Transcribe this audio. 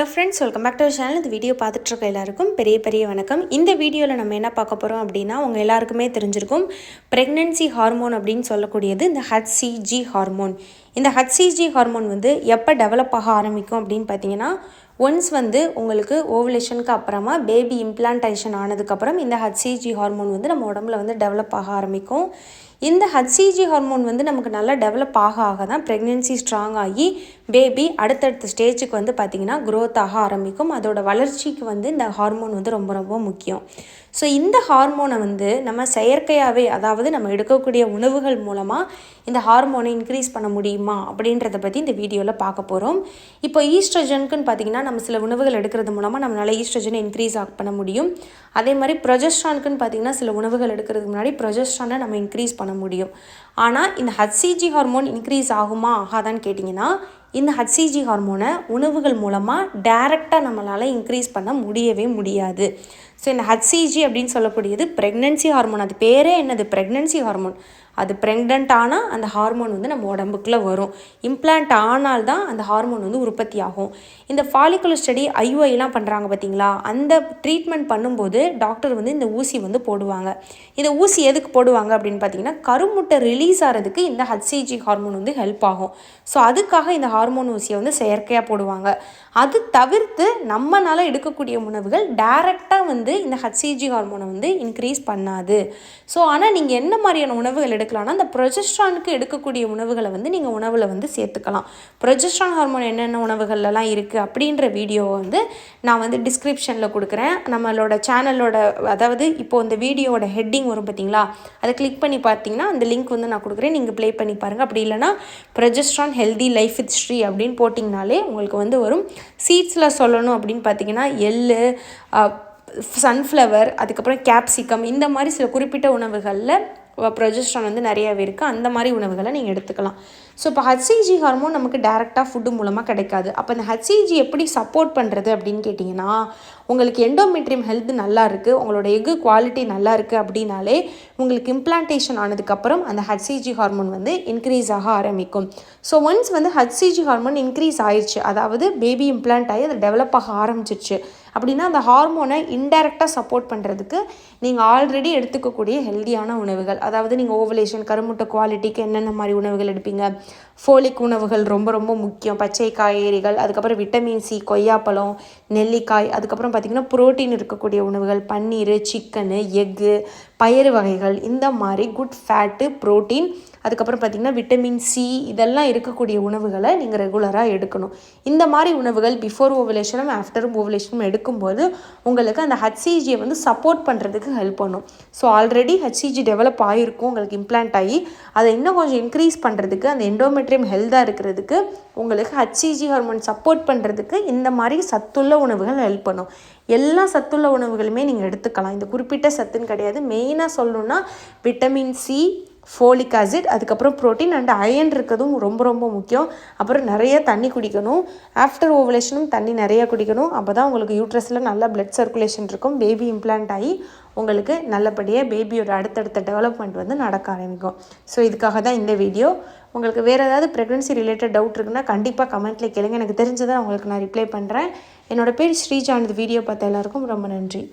Hello friends, welcome back to our channel. இந்த video பார்த்துட்ருக்க எல்லாருக்கும் பெரிய வணக்கம். இந்த வீடியோவில் நம்ம என்ன பார்க்க போகிறோம் அப்படின்னா, உங்கள் எல்லாருக்குமே தெரிஞ்சிருக்கும், ப்ரெக்னென்சி ஹார்மோன் அப்படின்னு சொல்லக்கூடியது இந்த ஹச்சிஜி ஹார்மோன். இந்த ஹச்சிஜி ஹார்மோன் எப்போ டெவலப் ஆக ஆரம்பிக்கும் அப்படின்னு பார்த்தீங்கன்னா, ஒன்ஸ் உங்களுக்கு ஓவலேஷனுக்கு அப்புறமா பேபி இம்ப்ளான்டேஷன் ஆனதுக்கப்புறம் இந்த ஹச்சிஜி ஹார்மோன் நம்ம உடம்புல டெவலப் ஆக ஆரம்பிக்கும். இந்த ஹச்சிஜி ஹார்மோன் நமக்கு நல்லா டெவலப் ஆக தான் ப்ரெக்னென்சி ஸ்ட்ராங் ஆகி பேபி அடுத்தடுத்த ஸ்டேஜுக்கு பார்த்திங்கன்னா க்ரோத் ஆக ஆரம்பிக்கும். அதோட வளர்ச்சிக்கு இந்த ஹார்மோன் ரொம்ப முக்கியம். ஸோ இந்த ஹார்மோனை நம்ம செயற்கையாகவே, அதாவது நம்ம எடுக்கக்கூடிய உணவுகள் மூலமாக இந்த ஹார்மோனை இன்க்ரீஸ் பண்ண முடியுமா அப்படின்றத பற்றி இந்த வீடியோவில் பார்க்க போகிறோம். இப்போ ஈஸ்ட்ரஜனுக்குன்னு பார்த்திங்கன்னா, நம்ம சில உணவுகள் எடுக்கிறது மூலமாக நம்மளால் ஈஸ்ட்ரஜனை இன்க்ரீஸ் பண்ண முடியும். அதே மாதிரி ப்ரொஜெஸ்ட்ரானுக்குன்னு பார்த்திங்கன்னா, சில உணவுகள் எடுக்கிறதுக்கு முன்னாடி ப்ரொஜெஸ்ட்ரானை நம்ம இன்க்ரீஸ் பண்ண முடியும். ஆனால் இந்த ஹச்சிஜி ஹார்மோன் இன்க்ரீஸ் ஆகுமா ஆகாதான்னு கேட்டிங்கன்னா, இந்த ஹச்சிஜி ஹார்மோனை உணவுகள் மூலமாக டைரெக்டாக நம்மளால் இன்க்ரீஸ் பண்ண முடியவே முடியாது. ஸோ இந்த ஹச்சிஜி அப்படின்னு சொல்லக்கூடியது ப்ரெக்னென்சி ஹார்மோன். அது பேரே என்னது? Pregnancy hormone. அது ப்ரெக்னென்ட் ஆனால் அந்த ஹார்மோன் நம்ம உடம்புக்குள்ளே வரும். இம்ப்ளான்ட் ஆனால் தான் அந்த ஹார்மோன் உற்பத்தி ஆகும். இந்த ஃபாலிகுலர் ஸ்டடி ஐஓஐலாம் பண்ணுறாங்க பார்த்தீங்களா, அந்த ட்ரீட்மெண்ட் பண்ணும்போது டாக்டர் இந்த ஊசி போடுவாங்க. இந்த ஊசி எதுக்கு போடுவாங்க அப்படின்னு பார்த்தீங்கன்னா, கருமுட்டை ரிலீஸ் ஆகிறதுக்கு இந்த ஹச்சிஜி ஹார்மோன் ஹெல்ப் ஆகும். ஸோ அதுக்காக இந்த ஹார்மோன் ஊசியை செயற்கையாக போடுவாங்க. அது தவிர்த்து நம்மளால் எடுக்கக்கூடிய உணவுகள் டைரெக்டாக இந்த ஹச்சிஜி ஹார்மோனை இன்க்ரீஸ் பண்ணாது. ஸோ ஆனால் நீங்கள் என்ன மாதிரியான உணவுகள் எடுக்கலாம்னா, அந்த ப்ரொஜெஸ்ட்ரானுக்கு எடுக்கக்கூடிய உணவுகளை நீங்கள் உணவில் சேர்த்துக்கலாம். ப்ரொஜெஸ்ட்ரான் ஹார்மோன் என்னென்ன உணவுகள்லாம் இருக்குது அப்படின்ற வீடியோவை நான் டிஸ்கிரிப்ஷனில் கொடுக்குறேன். நம்மளோட சேனலோட, அதாவது இப்போது இந்த வீடியோவோட ஹெட்டிங் வரும் பார்த்தீங்களா, அதை கிளிக் பண்ணி பார்த்தீங்கன்னா அந்த லிங்க் நான் கொடுக்குறேன். நீங்கள் ப்ளே பண்ணி பாருங்கள். அப்படி இல்லைனா progesterone healthy life with Sri அப்படின்னு போட்டிங்கனாலே உங்களுக்கு வரும். சீட்ஸில் சொல்லணும் அப்படின்னு பார்த்தீங்கன்னா, எள்ளு, சன்ஃப்ளவர், அதுக்கப்புறம் கேப்சிகம், இந்த மாதிரி சில குறிப்பிட்ட உணவுகளில் ப்ரொஜெஸ்ட்ரான் நிறையாவே இருக்குது. அந்த மாதிரி உணவுகளை நீங்கள் எடுத்துக்கலாம். ஸோ இப்போ ஹச்சிஜி ஹார்மோன் நமக்கு டைரெக்டாக ஃபுட்டு மூலமாக கிடைக்காது. அப்போ இந்த ஹச்சிஜி எப்படி சப்போர்ட் பண்ணுறது அப்படின்னு கேட்டிங்கன்னா, உங்களுக்கு எண்டோமெட்ரியம் ஹெல்த் நல்லா இருக்குது, உங்களோட எக்கு குவாலிட்டி நல்லா இருக்குது அப்படின்னாலே உங்களுக்கு இம்ப்ளான்டேஷன் ஆனதுக்கப்புறம் அந்த ஹச்சிஜி ஹார்மோன் இன்க்ரீஸ் ஆக ஆரம்பிக்கும். So once HCG hormone increase ஆயிடுச்சு, அதாவது பேபி இம்ப்ளான்ட் ஆகி அது டெவலப் ஆக ஆரம்பிச்சிருச்சு அப்படின்னா, அந்த ஹார்மோனை இன்டைரக்டாக சப்போர்ட் பண்ணுறதுக்கு நீங்கள் ஆல்ரெடி எடுத்துக்கக்கூடிய ஹெல்தியான உணவுகள், அதாவது நீங்கள் ஓவலேஷன், கருமுட்டை குவாலிட்டிக்கு என்னென்ன மாதிரி உணவுகள் எடுப்பீங்க, ஃபோலிக் உணவுகள் ரொம்ப முக்கியம், பச்சை காய்கறிகள், அதுக்கப்புறம் விட்டமின் சி, கொய்யாப்பழம், நெல்லிக்காய், அதுக்கப்புறம் பார்த்திங்கன்னா புரோட்டீன் இருக்கக்கூடிய உணவுகள், பன்னீர், சிக்கனு, எக்கு, பயறு வகைகள், இந்த மாதிரி குட் ஃபேட்டு, ப்ரோட்டீன், அதுக்கப்புறம் பார்த்திங்கன்னா விட்டமின் சி, இதெல்லாம் இருக்கக்கூடிய உணவுகளை நீங்கள் ரெகுலராக எடுக்கணும். இந்த மாதிரி உணவுகள் பிஃபோர் ஓவலேஷனும் ஆஃப்டரும் ஓவலேஷனும் எடுக்கும்போது உங்களுக்கு அந்த ஹச்சிஜியை சப்போர்ட் பண்ணுறதுக்கு ஹெல்ப் பண்ணும். ஸோ ஆல்ரெடி ஹச்சிஜி டெவலப் ஆகிருக்கும், உங்களுக்கு இம்ப்ளான்ட் ஆகி அதை இன்னும் கொஞ்சம் இன்க்ரீஸ் பண்ணுறதுக்கு, அந்த எண்டோமெட்ரியம் ஹெல்த்தாக இருக்கிறதுக்கு, உங்களுக்கு ஹச்சிஜி ஹார்மோன் சப்போர்ட் பண்ணுறதுக்கு இந்த மாதிரி சத்துள்ள உணவுகள் ஹெல்ப் பண்ணும். எல்லா சத்துள்ள உணவுகளுமே நீங்கள் எடுத்துக்கலாம். இந்த குறிப்பிட்ட சத்துன்னு கிடையாது. மெயினாக சொல்லணுன்னா விட்டமின் சி, ஃபோலிக் ஆசிட், அதுக்கப்புறம் ப்ரோட்டீன் அண்ட் அயன் இருக்கிறதும் ரொம்ப முக்கியம். அப்புறம் நிறைய தண்ணி குடிக்கணும். ஆஃப்டர் ஓவலேஷனும் தண்ணி நிறைய குடிக்கணும். அப்போ தான் உங்களுக்கு யூட்ரஸில் நல்லா பிளட் சர்க்குலேஷன் இருக்கும். பேபி இம்ப்ளான்ட் ஆகி உங்களுக்கு நல்லபடியாக பேபியோட அடுத்தடுத்த டெவலப்மெண்ட் நடக்க ஆரம்பிக்கும். ஸோ இதுக்காக தான் இந்த வீடியோ. உங்களுக்கு வேறு ஏதாவது ப்ரெக்னன்சி ரிலேட்டட் டவுட் இருக்குன்னா கண்டிப்பாக கமெண்ட்டில் கேளுங்க. எனக்கு தெரிஞ்சதை உங்களுக்கு நான் ரிப்ளை பண்ணுறேன். என்னோடய பேர் ஸ்ரீஜா. இந்த வீடியோ பார்த்த எல்லாருக்கும் ரொம்ப நன்றி.